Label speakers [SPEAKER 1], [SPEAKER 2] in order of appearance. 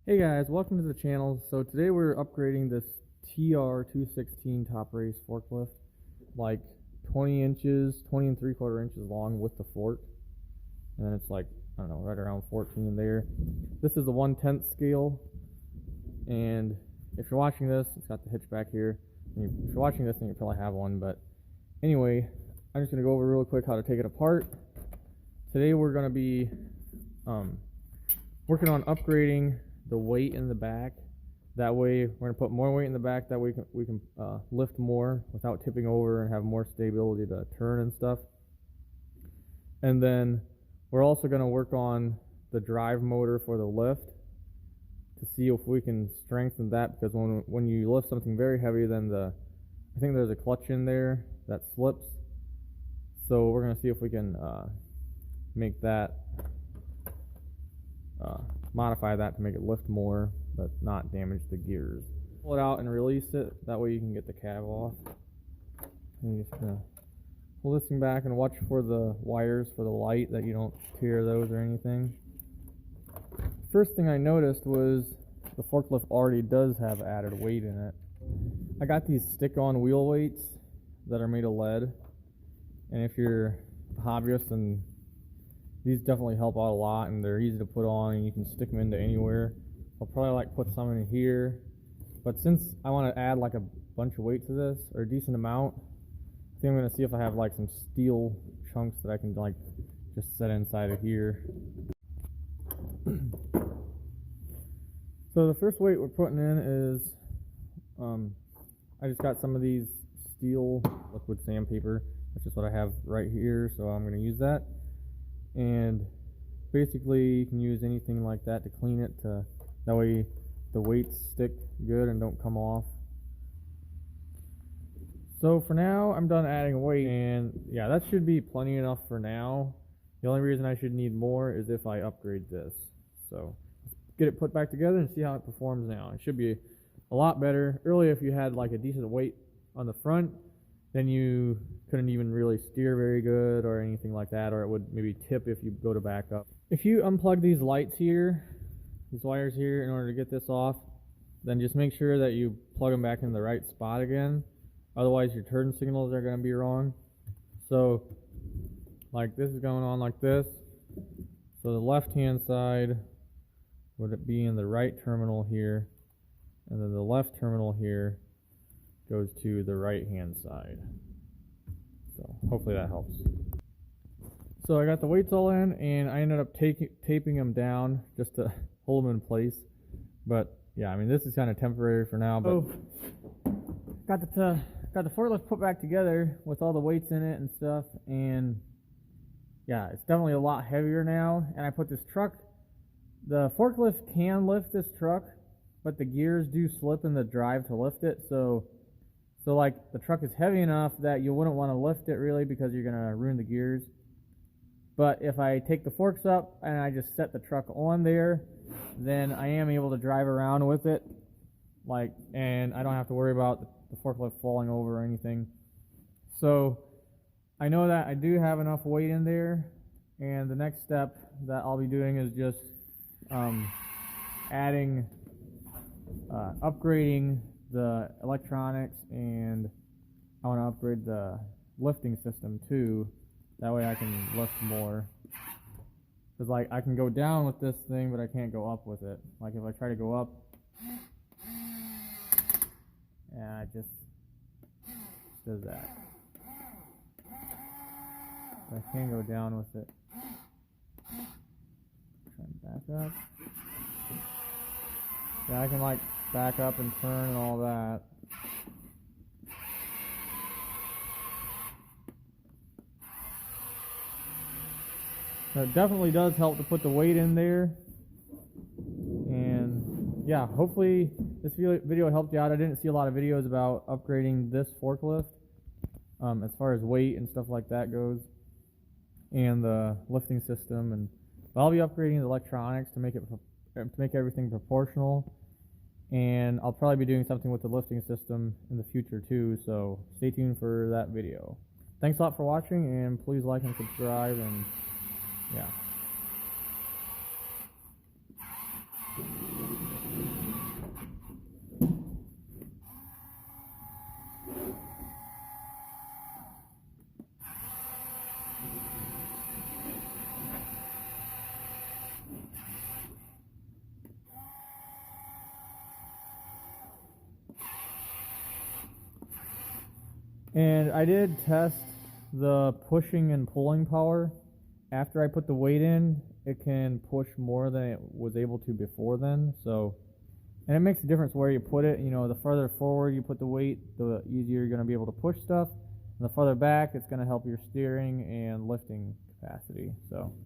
[SPEAKER 1] Hey guys, welcome to the channel. So today we're upgrading this TR216 top race forklift, like 20 inches, 20 and 3/4 inches long with the fork. And then it's like, I don't know, right around 14 there. This is a 1/10 scale. And if you're watching this, it's got the hitch back here. If you're watching this, then you probably have one. But anyway, I'm just going to go over real quick how to take it apart. Today we're going to be working on upgrading the weight in the back. That way we're going to put more weight in the back, that way we can lift more without tipping over and have more stability to turn and stuff. And then we're also going to work on the drive motor for the lift to see if we can strengthen that, because when you lift something very heavy, then I think there's a clutch in there that slips. So we're going to see if we can make that modify that to make it lift more but not damage the gears. Pull it out and release it, that way you can get the cab off. And you're just gonna pull this thing back and watch for the wires for the light, that you don't tear those or anything. First thing I noticed was the forklift already does have added weight in it. I got these stick-on wheel weights that are made of lead, and if you're a hobbyist, then these definitely help out a lot, and they're easy to put on and you can stick them into anywhere. I'll probably put some in here, but since I want to add like a bunch of weight to this, or a decent amount, I think I'm going to see if I have like some steel chunks that I can like just set inside of here. So the first weight we're putting in is I just got some of these steel liquid sandpaper. That's just what I have right here, so I'm going to use that. And basically you can use anything like that to clean it, that way the weights stick good and don't come off. So for now I'm done adding weight, and yeah, that should be plenty enough for now. The only reason I should need more is if I upgrade this. So let's get it put back together and see how it performs now. It should be a lot better. Earlier, if you had like a decent weight on the front, then you couldn't even really steer very good or anything like that, or it would maybe tip if you go to back up. If you unplug these lights here, these wires here, in order to get this off, then just make sure that you plug them back in the right spot again. Otherwise your turn signals are going to be wrong. So like this is going on like this. So the left hand side would be in the right terminal here, and then the left terminal here goes to the right hand side. So hopefully that helps. So I got the weights all in, and I ended up taping them down just to hold them in place. But yeah, I mean, this is kind of temporary for now. But got the forklift put back together with all the weights in it and stuff, and yeah, it's definitely a lot heavier now. And I put this truck, the forklift can lift this truck, but the gears do slip in the drive to lift it. So like the truck is heavy enough that you wouldn't want to lift it really, because you're going to ruin the gears. But if I take the forks up and I just set the truck on there, then I am able to drive around with it, and I don't have to worry about the forklift falling over or anything. So I know that I do have enough weight in there, and the next step that I'll be doing is just upgrading the electronics, and I want to upgrade the lifting system too. That way I can lift more. Because like I can go down with this thing, but I can't go up with it. Like if I try to go up, yeah, it just does that. But I can go down with it. Try and back up. Yeah, I can like back up and turn and all that. So it definitely does help to put the weight in there. And yeah, hopefully this video helped you out. I didn't see a lot of videos about upgrading this forklift as far as weight and stuff like that goes, and the lifting system. But I'll be upgrading the electronics to make everything proportional. And I'll probably be doing something with the lifting system in the future too, so stay tuned for that video. Thanks a lot for watching, and please like and subscribe, and yeah. And I did test the pushing and pulling power. After I put the weight in, it can push more than it was able to before then. So, and it makes a difference where you put it. You know, the further forward you put the weight, the easier you're going to be able to push stuff. And the further back, it's going to help your steering and lifting capacity. So